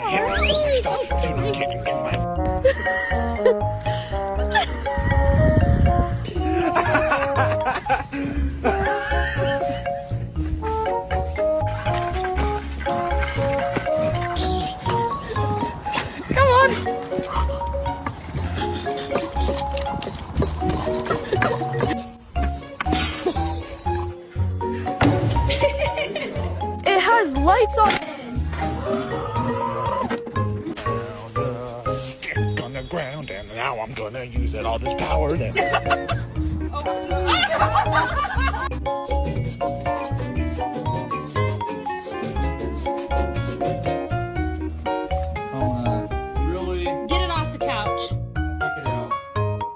Stop getting to my... Come on. It has lights on. Stick on the ground, and now I'm gonna use it all this power.